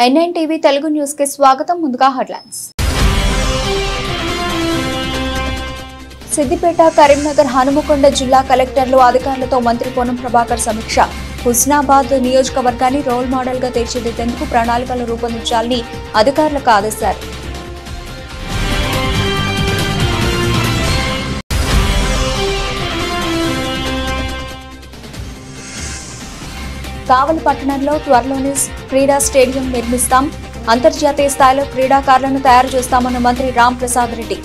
N9 TV Telugu News కి స్వాగతం. ముందుగా హెడ్లైన్స్. సిద్దిపేట కరీంనగర్ హనుమకొండ జిల్లా కలెక్టర్లు అధికారులతో మంత్రి పొన్నం ప్రభాకర్ సమీక్ష. హుస్నాబాద్ నియోజకవర్గాన్ని రోల్ మోడల్ గా తీర్చిదిద్దేందుకు ప్రణాళికలు రూపొందించాలని అధికారులకు ఆదేశారు. కావలి పట్టణంలో త్వరలోనే క్రీడా స్టేడియం నిర్మిస్తాం. అంతర్జాతీయ స్థాయిలో క్రీడాకారులను తయారు చేస్తామన్న మంత్రి రాంప్రసాద్ రెడ్డి.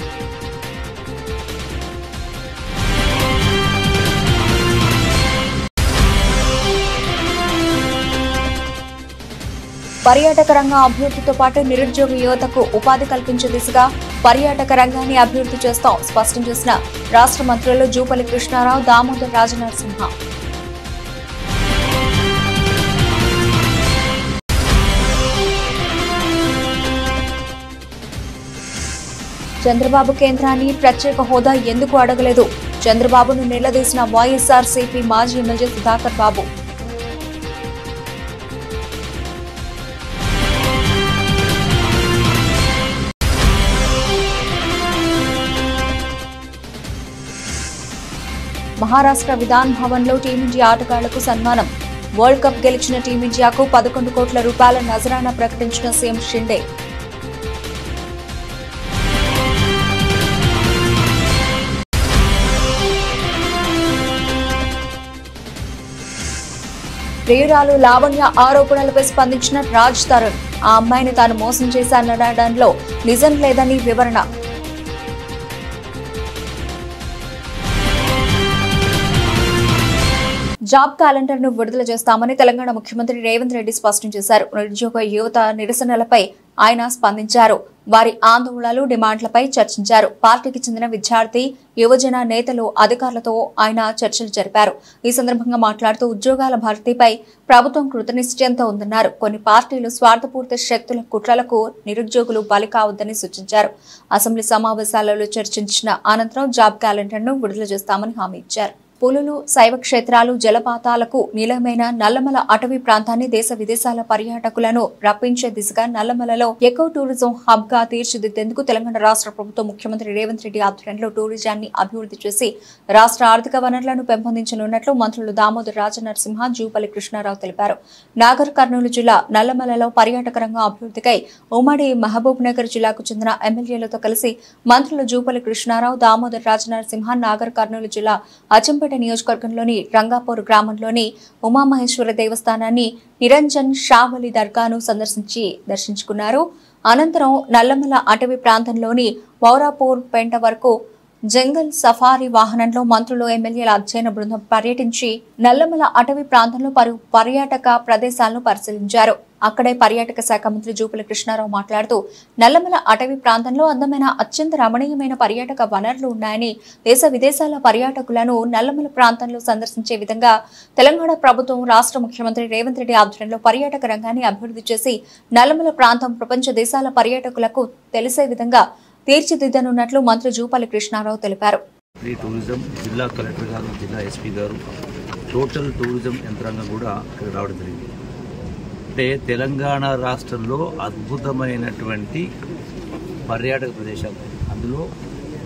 పర్యాటక రంగం అభివృద్ధితో పాటు నిరుద్యోగ యువతకు ఉపాధి కల్పించే దిశగా పర్యాటక రంగాన్ని అభివృద్ధి చేస్తాం స్పష్టం చేసిన రాష్ట్ర మంత్రులు జూపల్లి కృష్ణారావు, దామోదర్ రాజనరసింహ. చంద్రబాబు కేంద్రాన్ని ప్రత్యేక హోదా ఎందుకు అడగలేదు? చంద్రబాబును నిలదీసిన వైఎస్ఆర్సీపీ మాజీ ఎమ్మెల్యే సుధాకర్ బాబు. మహారాష్ట్ర విధాన్ భవన్ లో టీమిండియా ఆటగాళ్లకు సన్మానం. వరల్డ్ కప్ గెలిచిన టీమిండియాకు 11 కోట్ల రూపాయల నజరానా ప్రకటించిన సీఎం షిండే. ప్రియురాలు లావణ్య ఆరోపణలపై స్పందించిన రాజ్ తరుణ్. ఆ అమ్మాయిని తాను మోసం చేశాననడంలో నిజం లేదని వివరణ. జాబ్ క్యాలెండర్ ను విడుదల చేస్తామని తెలంగాణ ముఖ్యమంత్రి రేవంత్ రెడ్డి స్పష్టం చేశారు. నిరుద్యోగ యువత నిరసనలపై ఆయన స్పందించారు. వారి ఆందోళనలు, డిమాండ్లపై చర్చించారు. పార్టీకి చెందిన విద్యార్థి, యువజన నేతలు, అధికారులతో ఆయన చర్చలు జరిపారు. ఈ సందర్భంగా మాట్లాడుతూ ఉద్యోగాల భర్తీపై ప్రభుత్వం కృతనిశ్చయంతో ఉందన్నారు. కొన్ని పార్టీలు స్వార్థపూరిత శక్తుల కుట్రలకు నిరుద్యోగులు బలి కావద్దని సూచించారు. అసెంబ్లీ సమావేశాలలో చర్చించిన అనంతరం జాబ్ క్యాలెండర్ ను విడుదల చేస్తామని హామీ ఇచ్చారు. పులులు, శైవ క్షేత్రాలు, జలపాతాలకు నిలయమైన నల్లమల అటవీ ప్రాంతాన్ని దేశ విదేశాల పర్యాటకులను రప్పించే దిశగా నల్లమలలో ఎకో టూరిజం హబ్ గా తీర్చిదిద్దేందుకు తెలంగాణ రాష్ట్ర ప్రభుత్వం ముఖ్యమంత్రి రేవంత్ రెడ్డి ఆధ్వర్యంలో టూరిజాన్ని అభివృద్ధి చేసి రాష్ట్ర ఆర్థిక వనరులను పెంపొందించనున్నట్లు మంత్రులు దామోదర్ రాజనరసింహ, జూపల్లి కృష్ణారావు తెలిపారు. నాగర్ కర్నూలు జిల్లా నల్లమలలో పర్యాటక రంగం అభివృద్ధికై ఉమ్మడి మహబూబ్ నగర్ జిల్లాకు చెందిన ఎమ్మెల్యేలతో కలిసి మంత్రులు జూపల్లి కృష్ణారావు, దామోదర్ రాజనరసింహ నాగర్ కర్నూలు జిల్లా అచ్చంపేట నియోజకవర్గంలోని రంగాపూర్ గ్రామంలోని ఉమామహేశ్వర దేవస్థానాన్ని, నిరంజన్ షావలి దర్గాను దర్శించుకున్నారు. అనంతరం నల్లమల అటవీ ప్రాంతంలోని మౌరాపూర్ పెంట వరకు జంగల్ సఫారీ వాహనంలో మంత్రులు, ఎమ్మెల్యేల అధ్యయన బృందం పర్యటించి నల్లమల అటవీ ప్రాంతంలో పలు పర్యాటక ప్రదేశాలను పరిశీలించారు. అక్కడే పర్యాటక శాఖ మంత్రి జూపల్లి కృష్ణారావు మాట్లాడుతూ నల్లమల అటవీ ప్రాంతంలో అందమైన, అత్యంత రమణీయమైన పర్యాటక వనరులు ఉన్నాయని, దేశ విదేశాల పర్యాటకులను నల్లమల ప్రాంతంలో సందర్శించే విధంగా తెలంగాణ ప్రభుత్వం రాష్ట్ర ముఖ్యమంత్రి రేవంత్ రెడ్డి ఆధ్వర్యంలో పర్యాటక రంగాన్ని అభివృద్ధి చేసి నల్లమల ప్రాంతం ప్రపంచ దేశాల పర్యాటకులకు తెలిసే విధంగా తీర్చిదిద్దనున్నట్లు మంత్రి జూపల్లి కృష్ణారావు తెలిపారు. టూరిజం జిల్లా కలెక్టర్ గారు, జిల్లా ఎస్పీ గారు, టోటల్ టూరిజం యంత్రాంగం కూడా ఇక్కడ రావడం జరిగింది. అంటే తెలంగాణ రాష్ట్రంలో అద్భుతమైనటువంటి పర్యాటక ప్రదేశాలు, అందులో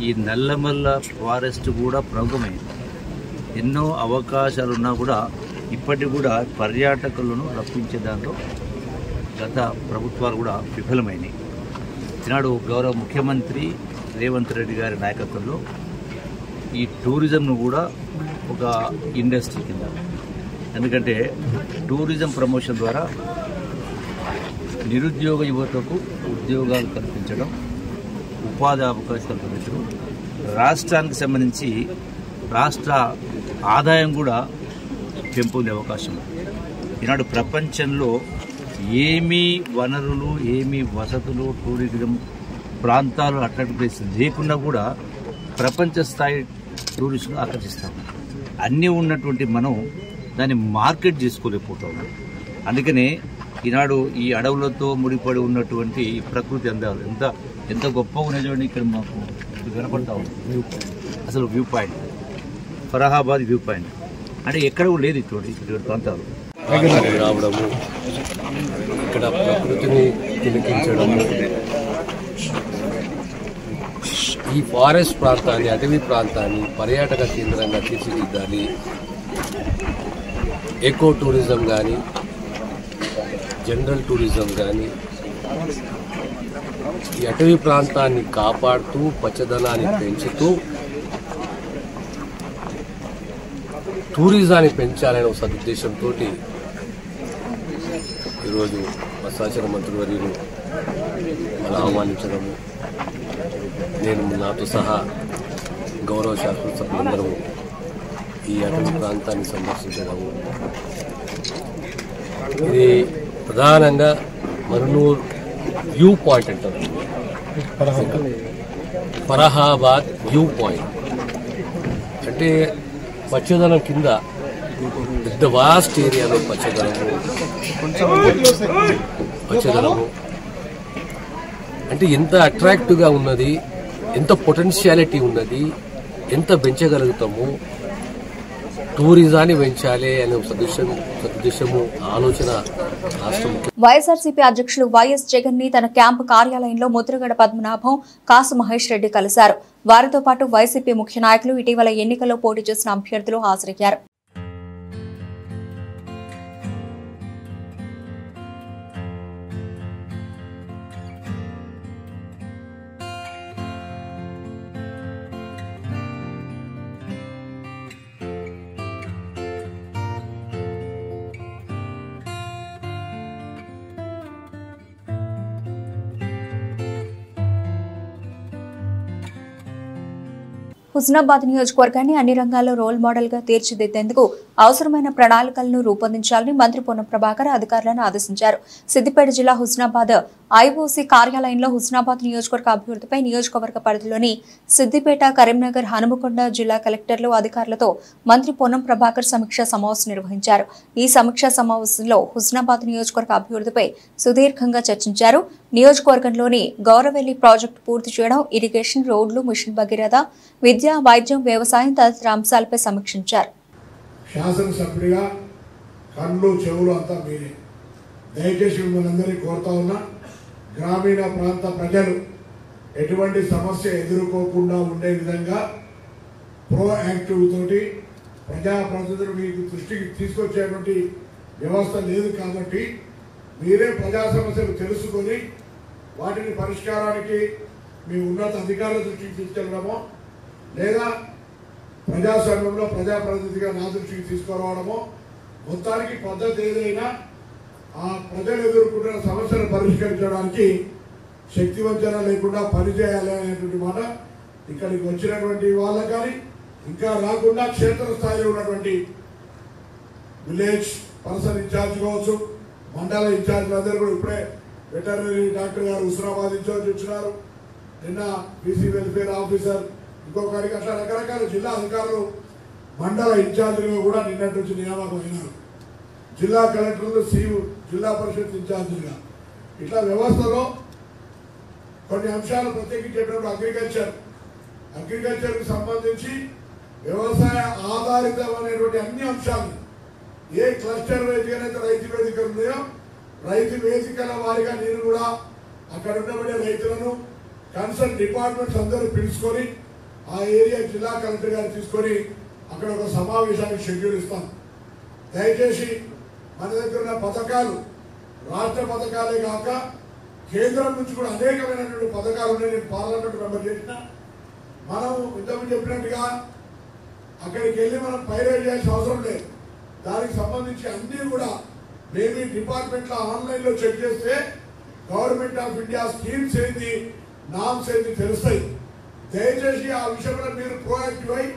ఈ నల్లమల్ల ఫారెస్ట్ కూడా ప్రముఖమైంది. ఎన్నో అవకాశాలున్నా కూడా ఇప్పటికి కూడా పర్యాటకులను రప్పించే దాంట్లో గత ప్రభుత్వాలు కూడా విఫలమైనవి. ఈనాడు గౌరవ ముఖ్యమంత్రి రేవంత్ రెడ్డి గారి నాయకత్వంలో ఈ టూరిజంను కూడా ఒక ఇండస్ట్రీ కింద, ఎందుకంటే టూరిజం ప్రమోషన్ ద్వారా నిరుద్యోగ యువతకు ఉద్యోగాలు కల్పించడం, ఉపాధి అవకాశాలు కల్పించడం, రాష్ట్రానికి సంబంధించి రాష్ట్ర ఆదాయం కూడా పెంపొందే అవకాశం. ఈనాడు ప్రపంచంలో ఏమీ వనరులు, ఏమీ వసతులు, టూరిజం ప్రాంతాలు, అట్రాక్టివ్ ప్లేసెస్ లేకుండా కూడా ప్రపంచ స్థాయి టూరిస్టులు ఆకర్షిస్తాం. అన్నీ ఉన్నటువంటి మనం దాన్ని మార్కెట్ చేసుకోలేకపోతాం. అందుకనే ఈనాడు ఈ అడవులతో ముడిపడి ఉన్నటువంటి ప్రకృతి అందాలు ఎంత గొప్పగా ఉన్నటువంటి ఇక్కడ మాకు కనపడతా ఉంది. అసలు view point, Farahabad view point అంటే ఎక్కడ లేదు ఇటువంటి ప్రాంతాలు రావడము ఇక్కడ ప్రకృతిని తిలకించడము, ఈ ఫారెస్ట్ ప్రాంతాన్ని, అటవీ ప్రాంతాన్ని పర్యాటక కేంద్రంగా తీర్చిదిద్దాలి. ఎకో టూరిజం కానీ, జనరల్ టూరిజం కానీ, ఈ అటవీ ప్రాంతాన్ని కాపాడుతూ పచ్చదనాన్ని పెంచుతూ టూరిజాన్ని పెంచాలనే ఒక సదుద్దేశంతో ఈరోజు మా సహచర మంత్రివర్యులు మనం ఆహ్వానించడము, నేను నాతో సహా గౌరవ శాసనసభ్యులందరూ ఈ అటవీ ప్రాంతాన్ని సందర్శించడము. ఇది ప్రధానంగా మరునూరు వ్యూ పాయింట్ అంటారు, ఫరహాబాద్ వ్యూ పాయింట్. అంటే పచ్చదనం కింద పెద్ద వాస్ట్ ఏరియాలో పచ్చదనము అంటే ఎంత అట్రాక్టివ్గా ఉన్నది, ఎంత పొటెన్షియాలిటీ ఉన్నది, ఎంత పెంచగలుగుతాము, టూరిజాన్ని పెంచాలి అనే సదుద్దేశము ఆలోచన రాష్ట్రం. వైఎస్ఆర్సీపీ అధ్యక్షులు వైఎస్ జగన్ ని తన క్యాంపు కార్యాలయంలో ముద్రగడ పద్మనాభం, కాసు మహేష్ రెడ్డి కలిశారు. వారితో పాటు వైసీపీ ముఖ్య నాయకులు, ఇటీవల ఎన్నికల్లో పోటీ చేసిన అభ్యర్థులు హాజరయ్యారు. హుస్నాబాద్ నియోజకవర్గాన్ని అన్ని రంగాల్లో రోల్ మోడల్ గా తీర్చిదిద్దేందుకు అవసరమైన ప్రణాళికలను రూపొందించాలని మంత్రి పొన్నం ప్రభాకర్ అధికారులను ఆదేశించారు. సిద్దిపేట జిల్లా హుస్నాబాద్ ఐఓసీ కార్యాలయంలో హుస్నాబాద్ నియోజకవర్గ అభివృద్ధిపై నియోజకవర్గ పరిధిలోని సిద్దిపేట, కరీంనగర్, హనుమకొండ జిల్లా కలెక్టర్లు, అధికారులతో మంత్రి పొన్నం ప్రభాకర్ సమీక్షా సమావేశం నిర్వహించారు. ఈ సమీక్షా సమావేశంలో హుస్నాబాద్ నియోజకవర్గ అభివృద్ధిపై సుదీర్ఘంగా చర్చించారు. నియోజకవర్గంలోని గౌరవెల్లి ప్రాజెక్టు పూర్తి చేయడం, ఇరిగేషన్, రోడ్లు, మిషన్ భగీరథ, విద్య, వైద్యం, వ్యవసాయం తదితర అంశాలపై సమీక్షించారు. శాసనసభ్యుడిగా కళ్ళు చెవులు అంతా మీరే. దయచేసి మిమ్మల్ని కోరుతా ఉన్నా, గ్రామీణ ప్రాంత ప్రజలు ఎటువంటి సమస్య ఎదుర్కోకుండా ఉండే విధంగా ప్రోయాక్టివ్ తోటి ప్రజాప్రతినిధులు మీకు దృష్టికి తీసుకొచ్చేటువంటి వ్యవస్థ లేదు కాబట్టి మీరే ప్రజా సమస్యలు తెలుసుకొని వాటిని పరిష్కారానికి మీ ఉన్నత అధికారుల దృష్టికి తీసుకెళ్ళడమో లేదా ప్రజాస్వామ్యంలో ప్రజాప్రతినిధిగా నా దృష్టికి తీసుకురావడమో, మొత్తానికి పద్ధతి ఏదైనా ఆ ప్రజలు ఎదుర్కొంటున్న సమస్యలు పరిష్కరించడానికి శక్తివంచన లేకుండా పనిచేయాలి అనేటువంటి మాట ఇక్కడికి వచ్చినటువంటి వాళ్ళకి కానీ, ఇంకా రాకుండా క్షేత్రస్థాయిలో ఉన్నటువంటి విలేజ్ పర్సన్ ఇన్ఛార్జ్ కావచ్చు, మండల ఇన్ఛార్జ్లందరూ కూడా ఇప్పుడే వెటర్నరీ డాక్టర్ గారు హుస్నాబాద్ ఇన్ఛార్జ్ వచ్చినారు, నిన్న బీసీ వెల్ఫేర్ ఆఫీసర్, ఇంకొకరికి అట్లా రకరకాల జిల్లా అధికారులు మండల ఇన్ఛార్జీలుగా కూడా నిన్నటి నుంచి నియామకం అయినారు. జిల్లా కలెక్టర్లు, జిల్లా పరిషత్ ఇన్ఛార్జీలుగా ఇట్లా వ్యవస్థలో కొన్ని అంశాలు ప్రత్యేకించేటప్పుడు అగ్రికల్చర్కి సంబంధించి వ్యవసాయ ఆధారితమైనటువంటి అన్ని అంశాలు ఏ క్లస్టర్ వేదికనైతే రైతు వేదికలు ఉన్నాయో రైతు వేదికల వారిగా నేను కూడా అక్కడ ఉండబడే రైతులను కన్సర్న్ డిపార్ట్మెంట్స్ అందరూ పిలుచుకొని ఆ ఏరియా జిల్లా కలెక్టర్ గారు తీసుకొని అక్కడ ఒక సమావేశానికి షెడ్యూల్ ఇస్తాం. దయచేసి మన దగ్గర ఉన్న పథకాలు రాష్ట్ర పథకాలే కాక కేంద్రం నుంచి కూడా అనేకమైనటువంటి పథకాలు ఉన్నాయి. నేను పార్లమెంట్ మెంబర్ చేసిన, మనం ఇంతకుముందు చెప్పినట్టుగా అక్కడికి వెళ్ళి మనం పైరేట్ చేయాల్సిన అవసరం లేదు. దానికి సంబంధించి అన్ని కూడా మేబీ డిపార్ట్మెంట్లో ఆన్లైన్లో చెక్ చేస్తే గవర్నమెంట్ ఆఫ్ ఇండియా స్కీమ్స్ ఏంది, నామ్స్ ఏంది తెలుస్తాయి. దయచేసి ఆ విషయంలో మీరు ప్రోయాక్టివ్ అయి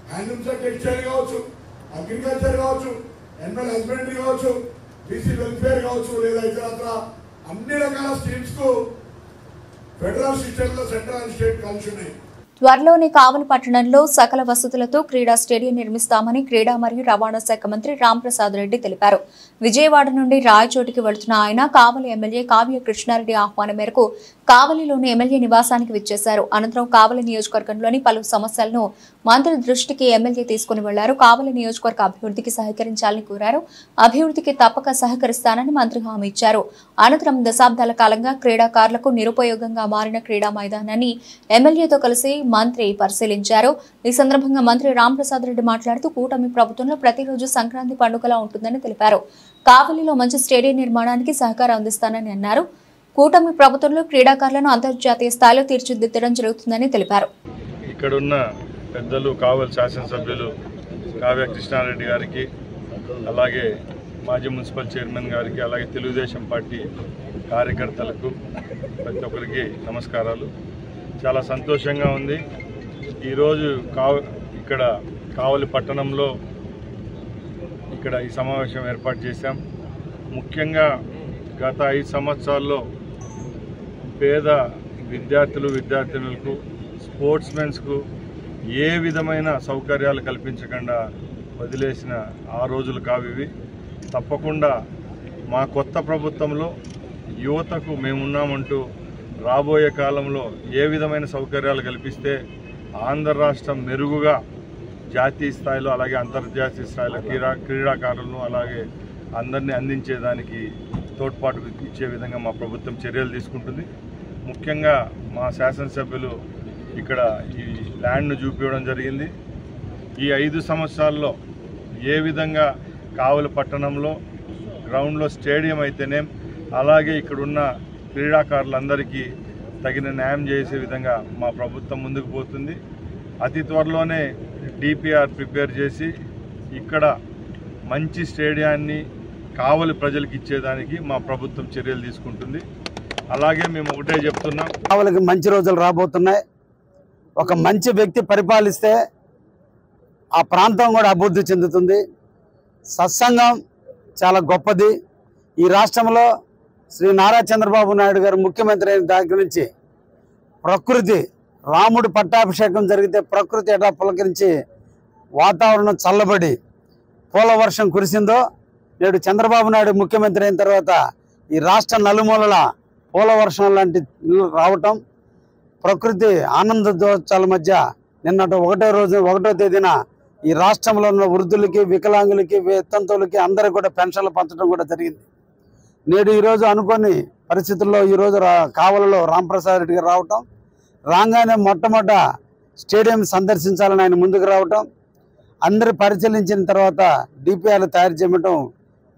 హ్యాండ్లూమ్స్ టెక్స్టైల్ కావచ్చు, అగ్రికల్చర్ కావచ్చు, ఎనిమల్ హస్బెండరీ కావచ్చు, బీసీ వెల్ఫేర్ కావచ్చు, లేదా ఇతరత్ర అన్ని రకాల స్కీమ్స్ కు ఫెడరల్ సిస్టమ్ లో సెంట్రల్ అండ్ స్టేట్ కలిసి ఉన్నాయి. త్వరలోనే కావలి పట్టణంలో సకల వసతులతో క్రీడా స్టేడియం నిర్మిస్తామని క్రీడా మరియు రవాణా శాఖ మంత్రి రాంప్రసాద్ రెడ్డి తెలిపారు. విజయవాడ నుండి రాయచోటికి వెళుతున్న ఆయన కావలి ఎమ్మెల్యే కావ్య కృష్ణారెడ్డి ఆహ్వానం మేరకు కావలిలోని ఎమ్మెల్యే నివాసానికి విచ్చేశారు. అనంతరం కావలి నియోజకవర్గంలోని పలు సమస్యలను మంత్రి దృష్టికి ఎమ్మెల్యే తీసుకుని వెళ్లారు. కావలి నియోజకవర్గ అభివృద్ధికి సహకరించాలని కోరారు. అభివృద్ధికి తప్పక సహకరిస్తానని మంత్రి హామీ ఇచ్చారు. అనంతరం దశాబ్దాల కాలంగా క్రీడాకారులకు నిరుపయోగంగా మారిన క్రీడా మైదానాన్ని ఎమ్మెల్యేతో కలిసి మంత్రి పరిశీలించారు. ఈ సందర్భంగా మంత్రి రాంప్రసాద్ రెడ్డి మాట్లాడుతూ కూటమి ప్రభుత్వంలో ప్రతిరోజు సంక్రాంతి పండుగలా ఉంటుందని తెలిపారు. కావలిలో మంచి స్టేడియం నిర్మాణానికి సహకారం అందిస్తానని అన్నారు. కూటమి ప్రభుత్వంలో క్రీడాకారులను అంతర్జాతీయ స్థాయిలో తీర్చిదిద్దడం జరుగుతుందని తెలిపారు. ఇక్కడున్న పెద్దలు కావలి శాసనసభ్యులు కావ్య కృష్ణారెడ్డి గారికి, అలాగే మాజీ మున్సిపల్ చైర్మన్ గారికి, అలాగే తెలుగుదేశం పార్టీ కార్యకర్తలకు ప్రతి ఒక్కరికి నమస్కారాలు. చాలా సంతోషంగా ఉంది. ఈరోజు ఇక్కడ కావలి పట్టణంలో ఇక్కడ ఈ సమావేశం ఏర్పాటు చేశాం. ముఖ్యంగా గత 5 సంవత్సరాల్లో పేద విద్యార్థులకు స్పోర్ట్స్మెన్స్కు ఏ విధమైన సౌకర్యాలు కల్పించకుండా వదిలేసిన ఆ రోజులు కావివి. తప్పకుండా మా కొత్త ప్రభుత్వంలో యువతకు మేమున్నామంటూ రాబోయే కాలంలో ఏ విధమైన సౌకర్యాలు కల్పిస్తే ఆంధ్ర రాష్ట్రం మెరుగుగా జాతీయ స్థాయిలో అలాగే అంతర్జాతీయ స్థాయిలో క్రీడాకారులను అలాగే అందరినీ అందించేదానికి తోడ్పాటు ఇచ్చే విధంగా మా ప్రభుత్వం చర్యలు తీసుకుంటుంది. ముఖ్యంగా మా శాసనసభ్యులు ఇక్కడ ఈ ల్యాండ్ను చూపించడం జరిగింది. ఈ 5 సంవత్సరాల్లో ఏ విధంగా కావలి పట్టణంలో గ్రౌండ్లో స్టేడియం అయితేనే అలాగే ఇక్కడున్న క్రీడాకారులందరికీ తగిన న్యాయం చేసే విధంగా మా ప్రభుత్వం ముందుకు పోతుంది. అతి త్వరలోనే డిపిఆర్ ప్రిపేర్ చేసి ఇక్కడ మంచి స్టేడియాన్ని కావలి ప్రజలకు ఇచ్చేదానికి మా ప్రభుత్వం చర్యలు తీసుకుంటుంది. అలాగే మేము ఒకటే చెప్తున్నాం, కావలికి మంచి రోజులు రాబోతున్నాయి. ఒక మంచి వ్యక్తి పరిపాలిస్తే ఆ ప్రాంతం కూడా అభివృద్ధి చెందుతుంది. సత్సంగం చాలా గొప్పది. ఈ రాష్ట్రంలో శ్రీ నారా చంద్రబాబు నాయుడు గారు ముఖ్యమంత్రి అయిన దగ్గర నుంచి ప్రకృతి, రాముడి పట్టాభిషేకం జరిగితే ప్రకృతి ఎట్లా పులకరించి వాతావరణం చల్లబడి పూల వర్షం కురిసిందో, నేడు చంద్రబాబు నాయుడు ముఖ్యమంత్రి అయిన తర్వాత ఈ రాష్ట్ర నలుమూలల పూల వర్షం లాంటి రావటం, ప్రకృతి ఆనందోత్సవాల మధ్య నిన్నటి 1వ తేదీన ఈ రాష్ట్రంలో ఉన్న వృద్ధులకి, వికలాంగులకి, వితంతువులకి అందరికీ కూడా పెన్షన్లు పంచడం కూడా జరిగింది. నేడు ఈరోజు అనుకోని పరిస్థితుల్లో ఈరోజు కావలిలో రాంప్రసాద్ రెడ్డి గారు రావటం, రాగానే మొట్టమొదట స్టేడియం సందర్శించాలని ఆయన ముందుకు రావటం, అందరు పరిశీలించిన తర్వాత డిపిఆర్లు తయారు చేయడం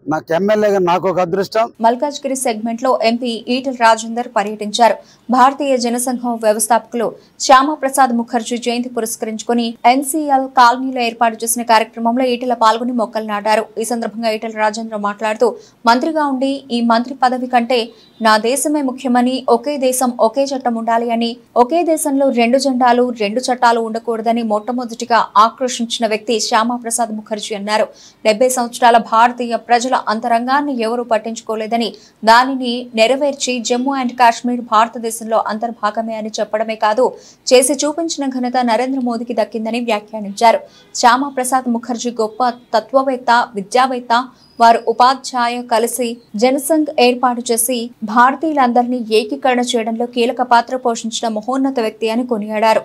నాకు ఎమ్మెల్యేగా నాకు ఒక అదృష్టం. మల్కాజ్గిరి సెగ్మెంట్ లో ఎంపీ ఈటెల రాజేందర్ పర్యటించారు. భారతీయ జనసంఘం వ్యవస్థాపకులు శ్యామప్రసాద్ ముఖర్జీ జయంతి పురస్కరించుకుని ఎన్సీఎల్ కాలనీలో ఏర్పాటు చేసిన కార్యక్రమంలో ఈటెల పాల్గొని మొక్కలు నాటారు. ఈ సందర్భంగా ఈటెల రాజేందర్ మాట్లాడుతూ, మంత్రిగా ఉండి ఈ మంత్రి పదవి కంటే నా దేశమే ముఖ్యమని, ఒకే దేశం ఒకే చట్టం ఉండాలి అని, ఒకే దేశంలో 2 జెండాలు 2 చట్టాలు ఉండకూడదని మొట్టమొదటిగా ఆక్రోశించిన వ్యక్తి శ్యామప్రసాద్ ముఖర్జీ అన్నారు. 70 సంవత్సరాల భారతీయ ప్రజల అంతరంగాన్ని ఎవరూ పట్టించుకోలేదని, దానిని నెరవేర్చి జమ్మూ అండ్ కాశ్మీర్ భారతదేశంలో అంతర్భాగమే అని చెప్పడమే కాదు, చేసి చూపించిన ఘనత నరేంద్ర మోదీకి దక్కిందని వ్యాఖ్యానించారు. శ్యామప్రసాద్ ముఖర్జీ గొప్ప తత్వవేత్త, విద్యావేత్త. వారు ఉపాధ్యాయ కలిసి జనసంఘ్ ఏర్పాటు చేసి భారతీయులందరినీ ఏకీకరణ చేయడంలో కీలక పాత్ర పోషించిన మహోన్నత వ్యక్తి అని కొనియాడారు.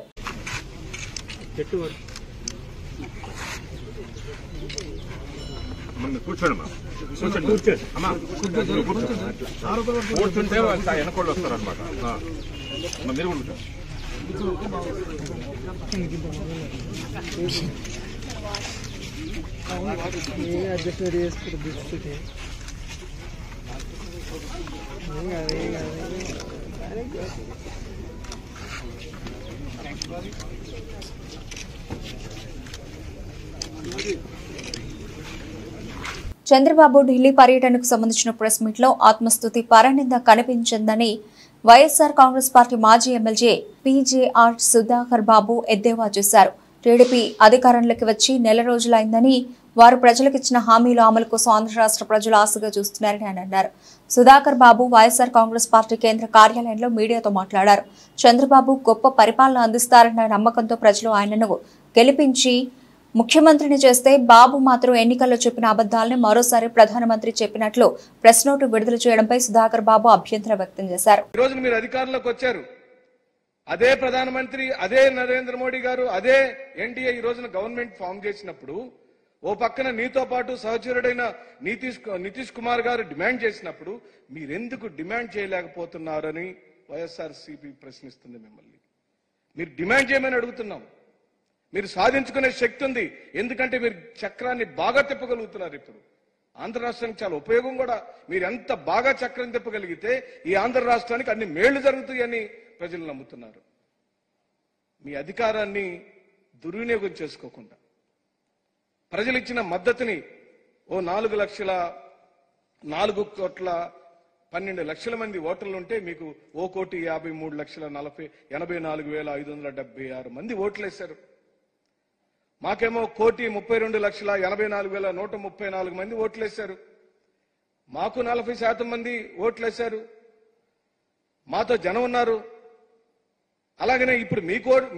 చంద్రబాబు ఢిల్లీ పర్యటనకు సంబంధించిన ప్రెస్ మీట్ లో ఆత్మస్తుతి పరనింద కనిపించిందని వైఎస్ఆర్ కాంగ్రెస్ పార్టీ మాజీ ఎమ్మెల్యే పీజేఆర్ సుధాకర్ బాబు ఎద్దేవా చేశారు. టీడీపీ అధికారంలోకి వచ్చి నెల రోజులైందని, వారు ప్రజలకు ఇచ్చిన హామీల అమలు కోసం ఆంధ్ర రాష్ట్ర ప్రజలు ఆశగా చూస్తున్నారని ఆయన అన్నారు. సుధాకర్ బాబు వైఎస్ఆర్ కాంగ్రెస్ పార్టీ కేంద్ర కార్యాలయంలో మీడియాతో మాట్లాడారు. చంద్రబాబు గొప్ప పరిపాలన అందిస్తారన్న నమ్మకంతో ప్రజలు ఆయనను గెలిపించి ముఖ్యమంత్రిని చేస్తే బాబు మాత్రం ఎన్నికల్లో చెప్పిన అబద్దాలని మరోసారి ప్రధానమంత్రి చెప్పినట్లు ప్రెస్ నోటు విడుదల చేయడంపై సుధాకర్ బాబు అభ్యంతరం వ్యక్తం చేశారు. ఈ రోజు మీరు అధికారంలోకి వచ్చారు. అదే ప్రధానమంత్రి, అదే నరేంద్ర మోడీ గారు, అదే ఎన్డీఏ ఈ రోజున గవర్నమెంట్ ఫామ్ చేసినప్పుడు ఓ పక్కన నీతో పాటు సహచరుడైన నితీష్ కుమార్ గారు డిమాండ్ చేసినప్పుడు మీరెందుకు డిమాండ్ చేయలేకపోతున్నారని వైఎస్ఆర్సీపీ ప్రశ్నిస్తుంది మిమ్మల్ని. మీరు డిమాండ్ చేయమని అడుగుతున్నాం. మీరు సాధించుకునే శక్తి ఉంది. ఎందుకంటే మీరు చక్రాన్ని బాగా తిప్పగలుగుతున్నారు. ఇప్పుడు ఆంధ్ర రాష్ట్రానికి చాలా ఉపయోగం కూడా. మీరు ఎంత బాగా చక్రం తిప్పగలిగితే ఈ ఆంధ్ర రాష్ట్రానికి అన్ని మేళ్లు జరుగుతాయని ప్రజలు నమ్ముతున్నారు. మీ అధికారాన్ని దుర్వినియోగం చేసుకోకుండా ప్రజలు ఇచ్చిన మద్దతుని ఓ 4,12,12 మంది ఓటర్లు ఉంటే మీకు 1,53,84,576 మంది ఓట్లేశారు. మాకేమో 1,32,84,134 మంది ఓట్లేశారు. మాకు 40% మంది ఓట్లేశారు. మాతో జనం ఉన్నారు. అలాగనే ఇప్పుడు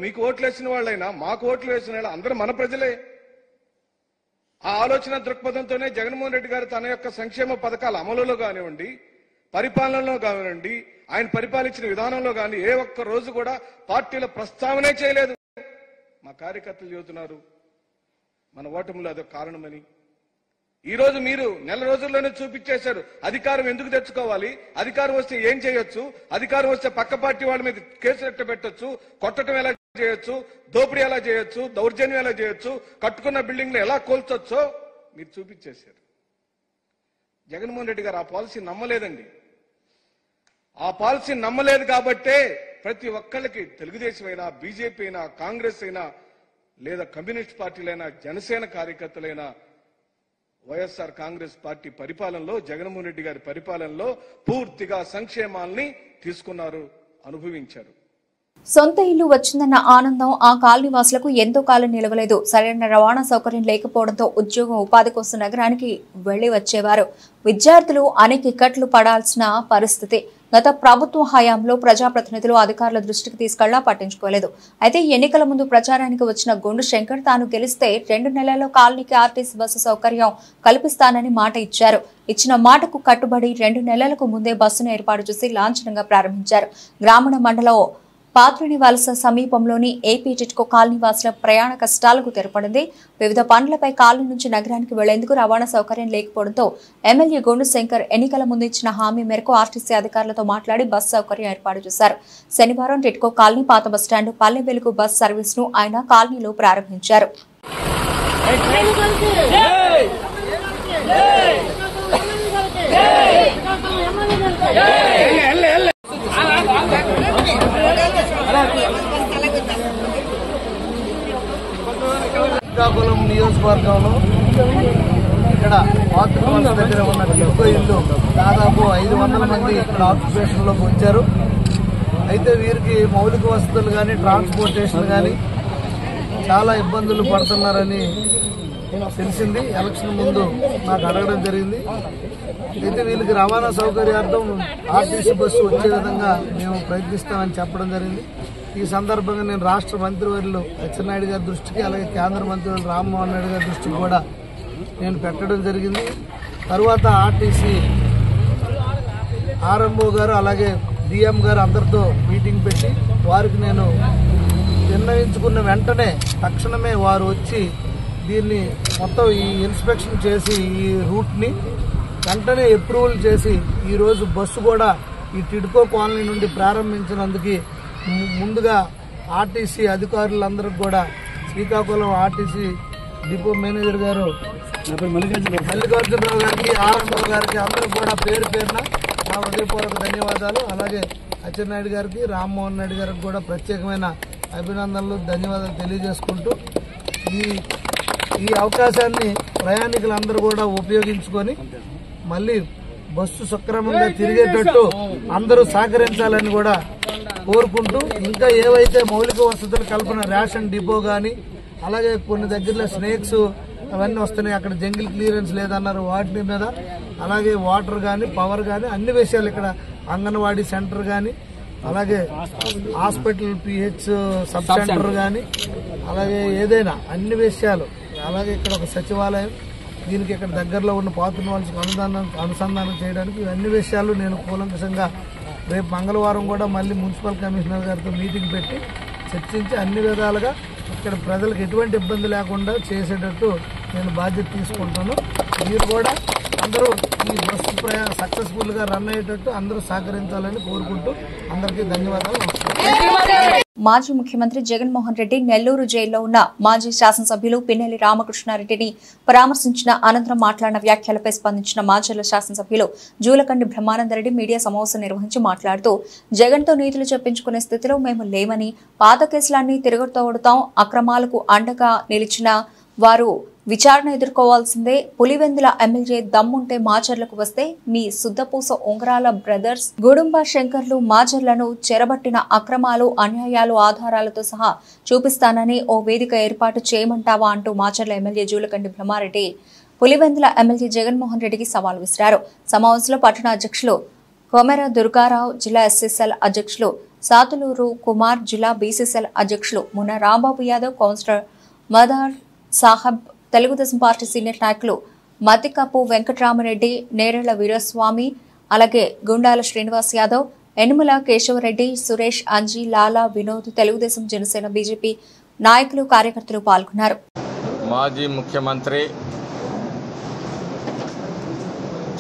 మీకు ఓట్లేసిన వాళ్ళైనా మాకు ఓట్లు వేసిన వాళ్ళు అందరూ మన ప్రజలే. ఆ ఆలోచన దృక్పథంతోనే జగన్మోహన్ రెడ్డి గారు తన యొక్క సంక్షేమ పథకాల అమలులో కానివ్వండి, పరిపాలనలో కానివ్వండి, ఆయన పరిపాలించిన విధానంలో కానీ ఏ ఒక్క రోజు కూడా పార్టీల ప్రస్తావనే చేయలేదు. మా కార్యకర్తలు చెబుతున్నారు మన ఓటమిలో అదొక కారణమని. ఈ రోజు మీరు నెల రోజుల్లోనే చూపించేశారు అధికారం ఎందుకు తెచ్చుకోవాలి, అధికారం వస్తే ఏం చేయొచ్చు, అధికారం వస్తే పక్క పార్టీ వాళ్ళ మీద కేసులు ఎట్ట పెట్టొచ్చు, కొట్టడం ఎలా చేయొచ్చు, దోపిడీ ఎలా చేయొచ్చు, దౌర్జన్యం ఎలా చేయొచ్చు, కట్టుకున్న బిల్డింగ్లు ఎలా కూల్చొచ్చో మీరు చూపించేశారు. జగన్మోహన్ రెడ్డి గారు ఆ పాలసీ నమ్మలేదండి. ఆ పాలసీ నమ్మలేదు కాబట్టే ప్రతి ఒక్కళ్ళకి తెలుగుదేశం అయినా, బీజేపీ అయినా, కాంగ్రెస్ అయినా, లేదా కమ్యూనిస్ట్ పార్టీలైనా, జనసేన కార్యకర్తలైనా వైఎస్ఆర్ కాంగ్రెస్ పార్టీ పరిపాలనలో, జగన్మోహన్ రెడ్డి గారి పరిపాలనలో పూర్తిగా సంక్షేమాల్ని తీసుకున్నారు, అనుభవించారు. సొంత ఇల్లు వచ్చిందన్న ఆనందం ఆ కాలనీ వాసులకు ఎంతో కాలం నిలవలేదు. సరైన రవాణా సౌకర్యం లేకపోవడంతో ఉద్యోగం, ఉపాధి కోసం నగరానికి వెళ్లి వచ్చేవారు. విద్యార్థులు అనేక ఇక్కట్లు పడాల్సిన పరిస్థితి. గత ప్రభుత్వ హయాంలో ప్రజాప్రతినిధులు అధికారుల దృష్టికి తీసుకెళ్లా పట్టించుకోలేదు. అయితే ఎన్నికల ముందు ప్రచారానికి వచ్చిన గొండు శంకర్ తాను గెలిస్తే 2 నెలల్లో కాలనీకి ఆర్టీసీ బస్సు సౌకర్యం కల్పిస్తానని మాట ఇచ్చారు. ఇచ్చిన మాటకు కట్టుబడి 2 నెలలకు ముందే బస్సును ఏర్పాటు చేసి లాంఛనంగా ప్రారంభించారు. గ్రామీణ మండలం పాత్రుని వలస సమీపంలోని ఏపీ టిట్కో కాలనీ వాసుల ప్రయాణ కష్టాలకు తెరపడింది. వివిధ పనులపై కాలనీ నుంచి నగరానికి వెళ్లేందుకు రవాణా సౌకర్యం లేకపోవడంతో ఎమ్మెల్యే గొండు శంకర్ ఎన్నికల ముందు ఇచ్చిన హామీ మేరకు ఆర్టీసీ అధికారులతో మాట్లాడి బస్సు సౌకర్యం ఏర్పాటు చేశారు. శనివారం టిట్కో కాలనీ, పాత bus stand, Palle Velugu bus service ను ఆయన కాలనీలో ప్రారంభించారు. శ్రీకాకుళం నియోజకవర్గంలో ఇక్కడ పాత్రవలస దగ్గర ఉన్న టిట్కో ఇల్లు దాదాపు 500 మంది ఇక్కడ ఆక్యుపేషన్లోకి వచ్చారు. అయితే వీరికి మౌలిక వసతులు కానీ, ట్రాన్స్పోర్టేషన్ కానీ చాలా ఇబ్బందులు పడుతున్నారని తెలిసింది. ఎలక్షన్ ముందు నాకు అడగడం జరిగింది. అయితే వీళ్ళకి రవాణా సౌకర్యార్థం ఆర్టీసీ బస్సు వచ్చే విధంగా మేము ప్రయత్నిస్తామని చెప్పడం జరిగింది. ఈ సందర్భంగా నేను రాష్ట్ర మంత్రివర్యులు అచ్చెన్నాయుడు గారి దృష్టికి, అలాగే కేంద్ర మంత్రివర్యులు రామ్మోహన్ నాయుడు గారి దృష్టికి కూడా నేను పెట్టడం జరిగింది. తరువాత ఆర్టీసీ ఆర్ఎంఓ గారు, అలాగే డిఎం గారు అందరితో మీటింగ్ పెట్టి వారికి నేను నిర్ణయించుకున్న వెంటనే తక్షణమే వారు వచ్చి దీన్ని మొత్తం ఈ ఇన్స్పెక్షన్ చేసి ఈ రూట్ని వెంటనే అప్రూవల్ చేసి ఈరోజు బస్సు కూడా ఈ టిడ్కో కాలనీ నుండి ప్రారంభించినందుకు ముందుగా ఆర్టీసీ అధికారులందరికీ కూడా, శ్రీకాకుళం ఆర్టీసీ డిపో మేనేజర్ గారు మల్లికార్జునరావు గారికి, ఆర్ఎంఓ గారికి అందరూ కూడా పేరు పేరున నా హృదయపూర్వక ధన్యవాదాలు. అలాగే అచ్చెన్నాయుడు గారికి, రామ్మోహన్ నాయుడు గారికి కూడా ప్రత్యేకమైన అభినందనలు, ధన్యవాదాలు తెలియజేసుకుంటూ ఈ అవకాశాన్ని ప్రయాణికులందరూ కూడా ఉపయోగించుకొని మళ్ళీ బస్సు సక్రమంగా తిరిగేటట్టు అందరూ సహకరించాలని కూడా కోరుకుంటూ, ఇంకా ఏవైతే మౌలిక వసతుల కల్పన, రేషన్ డిపో కానీ, అలాగే కొన్ని దగ్గరలో స్నేక్స్ అవన్నీ వస్తున్నాయి. అక్కడ జంగిల్ క్లియరెన్స్ లేదన్నారు, వాటి మీద అలాగే వాటర్ కానీ పవర్ కానీ అన్ని విషయాలు ఇక్కడ అంగన్వాడీ సెంటర్ కానీ అలాగే హాస్పిటల్ పిహెచ్ సబ్ సెంటర్ కానీ అలాగే ఏదైనా అన్ని విషయాలు, అలాగే ఇక్కడ ఒక సచివాలయం, దీనికి ఇక్కడ దగ్గరలో ఉన్న పాత్ర వాళ్ళకి అనుసంధానం చేయడానికి ఇవన్నీ విషయాలు నేను కూలంకషంగా రేపు మంగళవారం కూడా మళ్ళీ మున్సిపల్ కమిషనర్ గారితో మీటింగ్ పెట్టి చర్చించి అన్ని విధాలుగా ఇక్కడ ప్రజలకు ఎటువంటి ఇబ్బంది లేకుండా చేసేటట్టు నేను బాధ్యత తీసుకుంటాను. మీరు కూడా అందరూ ఈ బస్సు ప్రయాణం సక్సెస్ఫుల్గా రన్ అయ్యేటట్టు అందరూ సహకరించాలని కోరుకుంటూ అందరికీ ధన్యవాదాలు. మాజీ ముఖ్యమంత్రి జగన్మోహన్ రెడ్డి నెల్లూరు జైల్లో ఉన్న మాజీ శాసనసభ్యులు పిన్నెల్లి రామకృష్ణారెడ్డిని పరామర్శించిన అనంతరం మాట్లాడిన వ్యాఖ్యలపై స్పందించిన మాచర్ల శాసనసభ్యులు జూలకండి బ్రహ్మానందరెడ్డి మీడియా సమావేశం నిర్వహించి మాట్లాడుతూ జగన్తో నీతులు చెప్పించుకునే స్థితిలో మేము లేమని, పాత కేసులన్నీ తిరగతోడుతాం, అక్రమాలకు అండగా నిలిచిన వారు విచారణ ఎదుర్కోవాల్సిందే. పులివెందుల ఎమ్మెల్యే దమ్ముంటే మాచర్లకు వస్తే మీ సుద్దపూస ఉంగరాల బ్రదర్స్ గుడుంబ శంకర్లు మాచర్లను చెరబట్టిన అక్రమాలు అన్యాయాలు ఆధారాలతో సహా చూపిస్తానని ఓ వేదిక ఏర్పాటు చేయమంటావా అంటూ మాచర్ల ఎమ్మెల్యే జూలకండి బ్రహ్మారెడ్డి పులివెందుల ఎమ్మెల్యే జగన్మోహన్ రెడ్డికి సవాల్ విసిరారు. సమావేశంలో పట్టణ అధ్యక్షులు కొమెర దుర్గారావు, జిల్లా ఎస్ఎస్ఎల్ అధ్యక్షులు సాతులూరు కుమార్, జిల్లా బీసీసీఎల్ అధ్యక్షులు Munna Rambabu Yadav, councillor Madar Sahab, Telugu Desam party senior నాయకులు మద్దికప్పు వెంకటరామరెడ్డి, నేరెళ్ల వీరస్వామి, అలాగే గుండాల శ్రీనివాస్ యాదవ్, యనుమల కేశవరెడ్డి, సురేష్, అంజీ, లాలా, వినోద్, తెలుగుదేశం, జనసేన, బీజేపీ నాయకులు కార్యకర్తలు పాల్గొన్నారు. మాజీ ముఖ్యమంత్రి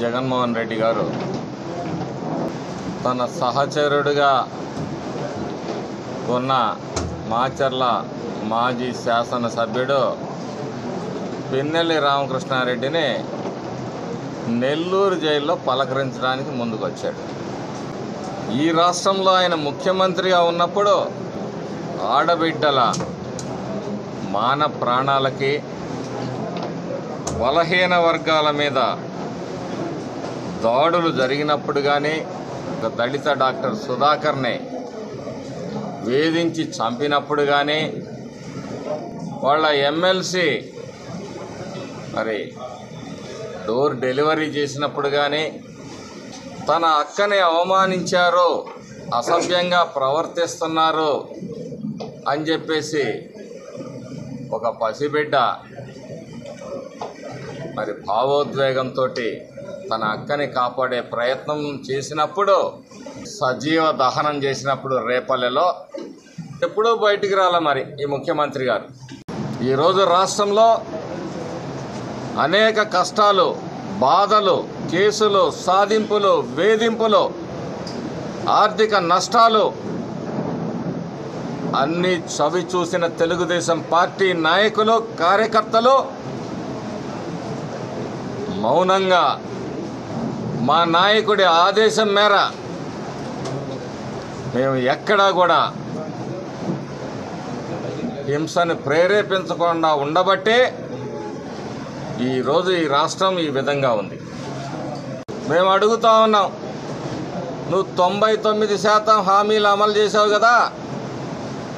జగన్మోహన్ రెడ్డి గారు తన సహచరుడిగా ఉన్న మాచర్ల మాజీ శాసనసభ్యుడు పిన్నెల్లి రామకృష్ణారెడ్డిని నెల్లూరు జైల్లో పలకరించడానికి ముందుకొచ్చాడు. ఈ రాష్ట్రంలో ఆయన ముఖ్యమంత్రిగా ఉన్నప్పుడు ఆడబిడ్డల మాన ప్రాణాలకి, బలహీన వర్గాల మీద దాడులు జరిగినప్పుడు కానీ, ఒక దళిత డాక్టర్ సుధాకర్ని వేధించి చంపినప్పుడు కానీ, వాళ్ళ ఎమ్మెల్సీ మరి డోర్ డెలివరీ చేసినప్పుడు కానీ, తన అక్కని అవమానించారు, అసభ్యంగా ప్రవర్తిస్తున్నారు అని చెప్పేసి ఒక పసిబిడ్డ మరి భావోద్వేగంతో తన అక్కని కాపాడే ప్రయత్నం చేసినప్పుడు, సజీవ దహనం చేసినప్పుడు రేపల్లెలో ఎప్పుడూ బయటికి రాల మరి ఈ ముఖ్యమంత్రి గారు. ఈరోజు రాష్ట్రంలో అనేక కష్టాలు, బాధలు, కేసులు, సాధింపులు, వేధింపులు, ఆర్థిక నష్టాలు అన్నీ చవి చూసిన తెలుగుదేశం పార్టీ నాయకులు, కార్యకర్తలు మౌనంగా మా నాయకుడి ఆదేశం మేర మేము ఎక్కడా కూడా హింసను ప్రేరేపించకుండా ఉండబట్టే ఈరోజు ఈ రాష్ట్రం ఈ విధంగా ఉంది. మేము అడుగుతా ఉన్నాం, నువ్వు 99% హామీలు అమలు చేసావు కదా,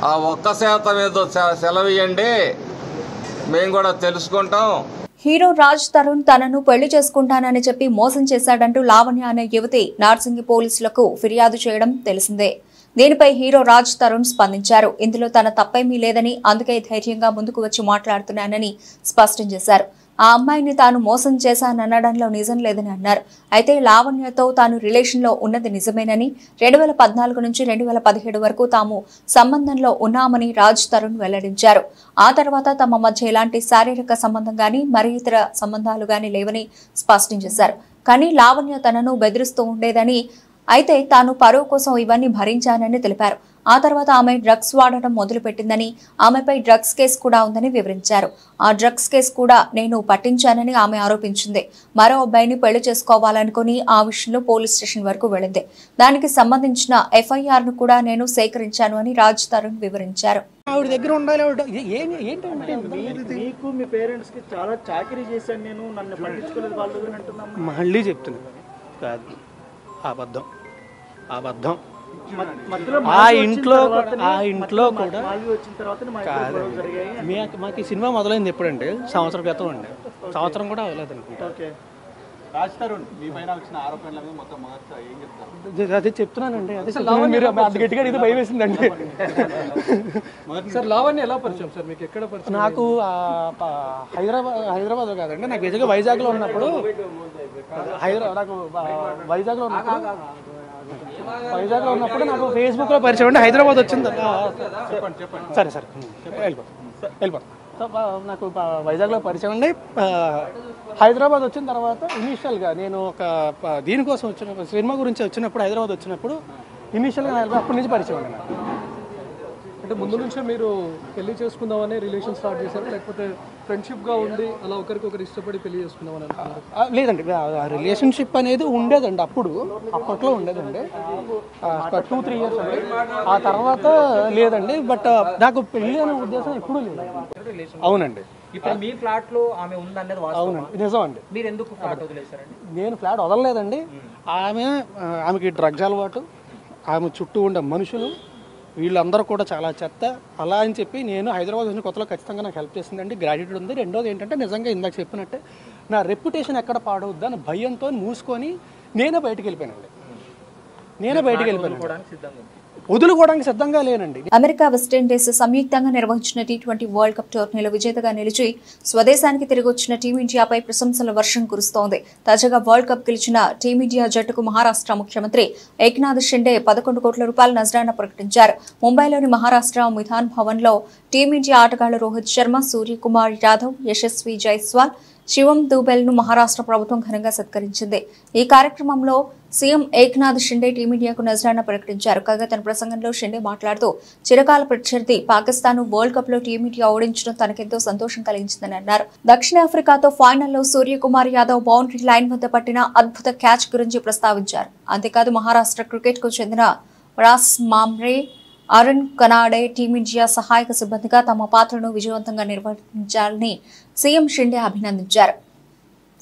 ఆ 1% ఏదో సెలవియండి, మేము కూడా తెలుసుకుంటాం. హీరో రాజ్ తరుణ్ తనను పెళ్లి చేసుకుంటానని చెప్పి మోసం చేశాడంటూ లావణ్య అనే యువతి నార్సింగి పోలీసులకు ఫిర్యాదు చేయడం తెలిసిందే. దీనిపై హీరో రాజ్ తరుణ్ స్పందించారు. ఇందులో తన తప్పేమీ లేదని, అందుకే ధైర్యంగా ముందుకు వచ్చి మాట్లాడుతున్నానని స్పష్టం చేశారు. ఆ అమ్మాయిని తాను మోసం చేశాననడంలో నిజం లేదని అన్నారు. అయితే లావణ్యతో తాను రిలేషన్లో ఉన్నది నిజమేనని, 2014 నుంచి 2017 వరకు తాము సంబంధంలో ఉన్నామని రాజ్ తరుణ్ వెల్లడించారు. ఆ తర్వాత తమ మధ్య ఎలాంటి శారీరక సంబంధం గానీ మరి ఇతర సంబంధాలు గానీ లేవని స్పష్టం చేశారు. కానీ లావణ్య తనను బెదిరిస్తూ ఉండేదని, అయితే తాను పరువు కోసం ఇవన్నీ భరించానని తెలిపారు. ఆ తర్వాత ఆమె డ్రగ్స్ వాడటం మొదలుపెట్టిందని, ఆమెపై డ్రగ్స్ కేసు కూడా ఉందని వివరించారు. ఆ డ్రగ్స్ కేసు కూడా నేను పట్టించానని ఆమె ఆరోపించింది. మరో అబ్బాయిని పెళ్లి చేసుకోవాలనుకుని ఆ విషయంలో పోలీస్ స్టేషన్ వరకు వెళ్ళింది. దానికి సంబంధించిన FIR ను కూడా నేను సేకరించాను అని రాజ్ తరుణ్ వివరించారు. ఆవిడ దగ్గర ఉండాలి. ఏంటంటే మీకు మీ పేరెంట్స్ కి చాలా చాకరీ చేశాను నేను, నన్ను పట్టించుకోలేదు వాళ్ళు అని అంటున్నాను. మళ్ళీ చెప్తున్నాను, కాదు, అబద్ధం. ఆ ఇంట్లో కూడా మాకు ఈ సినిమా మొదలైంది ఎప్పుడంటే సంవత్సరం క్రితం అండి. సంవత్సరం కూడా అవ్వలేదు అనుకుంటా. అదే చెప్తున్నానండి. మీరు అది గట్టిగా ఇది భయం వేసిందండి. నాకు హైదరాబాద్ కాదండి, నాకు నిజంగా వైజాగ్లో ఉన్నప్పుడు నాకు ఫేస్బుక్లో పరిచయం అండి. హైదరాబాద్ వచ్చింది. సరే వెళ్ళిపోతాం. నాకు వైజాగ్లో పరిచయం అండి. హైదరాబాద్ వచ్చిన తర్వాత ఇనీషియల్గా నేను ఒక దీనికోసం వచ్చినప్పుడు, సినిమా గురించి వచ్చినప్పుడు హైదరాబాద్ వచ్చినప్పుడు ఇనీషియల్గా అప్పటి నుంచి పరిచయం అండి నాకు. అంటే ముందు నుంచే మీరు పెళ్లి చేసుకుందామని రిలేషన్ స్టార్ట్ చేశారు, లేకపోతే ఫ్రెండ్షిప్గా ఉండి అలా ఒకరికొకరు ఇష్టపడి పెళ్లి చేసుకుందామని అనుకున్నారు? లేదండి, రిలేషన్షిప్ అనేది ఉండేదండి. అప్పట్లో ఉండేదండి, 2-3 ఇయర్స్ అండి. ఆ తర్వాత లేదండి. బట్ నాకు పెళ్లి అనే ఉద్దేశం ఎప్పుడూ లేదు. అవునండి. ఇప్పుడు మీ ఫ్లాట్ లో ఆమె ఉందనేది అవునండి, నిజం అండి. మీరు ఎందుకు ఫ్లాట్ వదిలేశారండి? నేను ఫ్లాట్ వదలలేదండి. ఆమెకి డ్రగ్స్ అలవాటు, ఆమె చుట్టూ ఉండే మనుషులు వీళ్ళందరూ కూడా చాలా చెత్త. అలా అని చెప్పి నేను హైదరాబాద్ వచ్చిన కొత్తలో ఖచ్చితంగా నాకు హెల్ప్ చేసిందండి, గ్రాడ్యుయేట్ ఉంది. రెండోది ఏంటంటే నిజంగా ఇందాక చెప్పినట్టే నా రెప్యుటేషన్ ఎక్కడ పాడవద్దు అని భయంతో మూసుకొని నేనే బయటకు వెళ్ళిపోయానండి. వదులుకోవడానికి సిద్ధంగా లేనండి. అమెరికా వెస్టిండీస్ సంయుక్తంగా నిర్వహించిన T20 వరల్డ్ కప్ టోర్నీలో విజేతగా నిలిచి స్వదేశానికి తిరిగి వచ్చిన టీమిండియాపై ప్రశంసల వర్షం కురుస్తోంది. తాజాగా వరల్డ్ కప్ గెలిచిన టీమిండియా జట్టుకు మహారాష్ట్ర ముఖ్యమంత్రి ఏక్నాథ్ షిండే 11 కోట్ల రూపాయల నజరానా ప్రకటించారు. ముంబైలోని మహారాష్ట్ర మిథాన్ భవన్ లో టీమిండియా ఆటగాళ్లు రోహిత్ శర్మ, సూర్యకుమార్ యాదవ్, యశస్వి జైస్వాల్, శివం దూబెల్ ను మహారాష్ట్ర ప్రభుత్వం ఘనంగా సత్కరించింది. ఈ కార్యక్రమంలో సీఎం ఏక్నాథ్ షిండే టీమిండియాకు నజరానా ప్రకటించారు. కాగా తన ప్రసంగంలో షిండే మాట్లాడుతూ చిరకాల ప్రత్యర్థి పాకిస్తాన్ వరల్డ్ కప్ లో టీమిండియా ఓడించడం తనకెంతో సంతోషం కలిగించిందని అన్నారు. దక్షిణాఫ్రికాతో ఫైనల్లో సూర్యకుమార్ యాదవ్ బౌండరీ లైన్ వద్ద పట్టిన అద్భుత క్యాచ్ గురించి ప్రస్తావించారు. అంతేకాదు మహారాష్ట్ర క్రికెట్ కు చెందిన రాస్ మామ్రే, అరుణ్ కనాడే టీమిండియా సహాయక సిబ్బందిగా తమ పాత్రను విజయవంతంగా నిర్వహించాలని సీఎం షిండే అభినందించారు.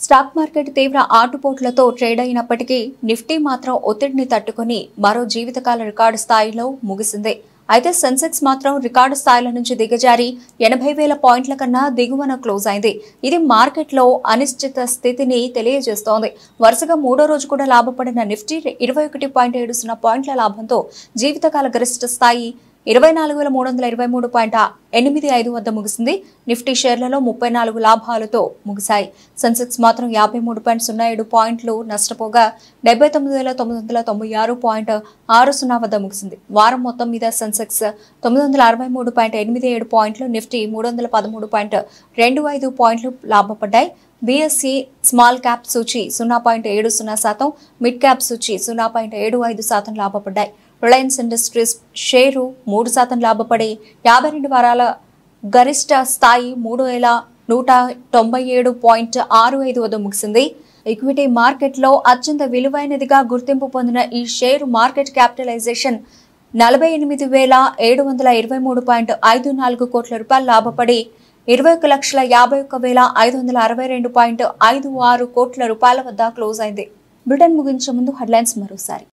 స్టాక్ మార్కెట్ తీవ్ర ఆటుపోట్లతో ట్రేడ్ అయినప్పటికీ నిఫ్టీ మాత్రం ఒత్తిడిని తట్టుకుని మరో జీవితకాల రికార్డు స్థాయిలో ముగిసింది. అయితే సెన్సెక్స్ మాత్రం రికార్డు స్థాయిల నుంచి దిగజారి 80,000 పాయింట్ల కన్నా దిగువన క్లోజ్ అయింది. ఇది మార్కెట్లో అనిశ్చిత స్థితిని తెలియజేస్తోంది. వరుసగా 3వ రోజు కూడా లాభపడిన నిఫ్టీ 21.70 పాయింట్ల లాభంతో జీవితకాల గరిష్ట స్థాయి 24,323.85 వద్ద ముగిసింది. నిఫ్టీ షేర్లలో 34 లాభాలతో ముగిశాయి. సెన్సెక్స్ మాత్రం 53.07 పాయింట్లు నష్టపోగా 79,996.60 వద్ద ముగిసింది. వారం మొత్తం మీద సెన్సెక్స్ 963.87 పాయింట్లు, నిఫ్టీ 313.25 పాయింట్లు లాభపడ్డాయి. బీఎస్ఈ స్మాల్ క్యాప్ సూచి 0.70%, మిడ్ క్యాప్ సూచి 0.75% లాభపడ్డాయి. రిలయన్స్ ఇండస్ట్రీస్ షేరు 3% లాభపడి 52 వారాల గరిష్ట స్థాయి 3,197.65 వద్ద ముగిసింది. ఈక్విటీ మార్కెట్లో అత్యంత విలువైనదిగా గుర్తింపు పొందిన ఈ షేరు మార్కెట్ క్యాపిటలైజేషన్ 48,723.54 కోట్ల రూపాయలు లాభపడి 21,51,562.56 కోట్ల రూపాయల వద్ద క్లోజ్ అయింది. బ్రిటన్ ముగించే ముందు హెడ్లైన్స్ మరోసారి.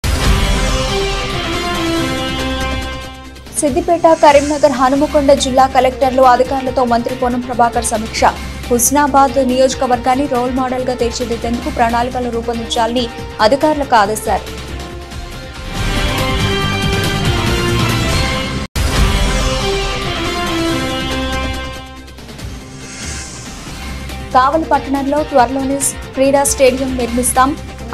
సిద్దిపేట, కరీంనగర్, హనుమకొండ జిల్లా కలెక్టర్లు, అధికారులతో మంత్రి పొన్నం ప్రభాకర్ సమీక్ష. హుస్నాబాద్ నియోజకవర్గాన్ని రోల్ మోడల్ గా తీర్చిదిద్దేందుకు ప్రణాళికలు రూపొందించాలని అధికారులకు ఆదేశారు. కావలి పట్టణంలో త్వరలోనే క్రీడా స్టేడియం నిర్మిస్తాం.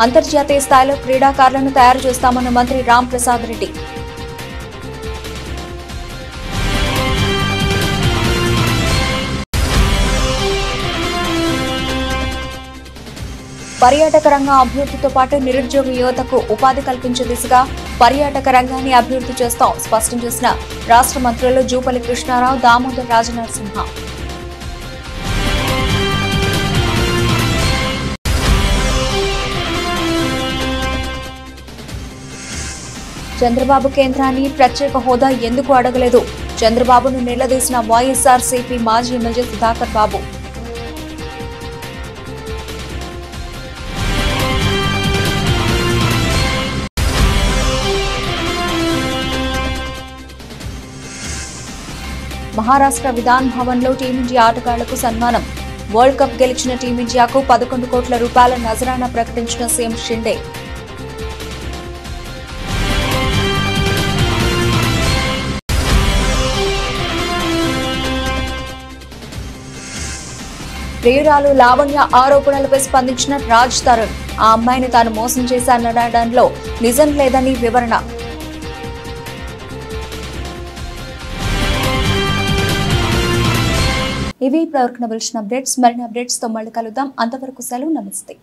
అంతర్జాతీయ స్థాయిలో క్రీడాకారులను తయారు చేస్తామన్న మంత్రి రామ్ ప్రసాద్ రెడ్డి. పర్యాటక రంగ అభివృద్ధితో పాటు నిరుద్యోగ యువతకు ఉపాధి కల్పించే దిశగా పర్యాటక రంగాన్ని అభివృద్ధి చేస్తాం స్పష్టం చేసిన రాష్ట్ర మంత్రులు జూపల్లి కృష్ణారావు, దామోదర్ రాజనరసింహ. చంద్రబాబు కేంద్రాన్ని ప్రత్యేక హోదా ఎందుకు అడగలేదు? చంద్రబాబును నిలదీసిన వైఎస్ఆర్సీపీ మాజీ ఎమ్మెల్యే సుధాకర్ బాబు. మహారాష్ట్ర విధాన్ భవన్లో టీమిండియా ఆటగాళ్లకు సన్మానం. వరల్డ్ కప్ గెలిచిన టీమిండియాకు 11 కోట్ల రూపాయల నజరానా ప్రకటించిన సీఎం షిండే. ప్రియురాలు లావణ్య ఆరోపణలపై స్పందించిన రాజ్ తరుణ్. ఆ అమ్మాయిని తాను మోసం చేశాననడంలో నిజం లేదని వివరణ. ఇవి ఇప్పటివరకు నవలసిన అప్డేట్స్. మరిన్ని అప్డేట్స్ తో మళ్ళీ కలుద్దాం. అంతవరకు సెలవు. నమస్తే.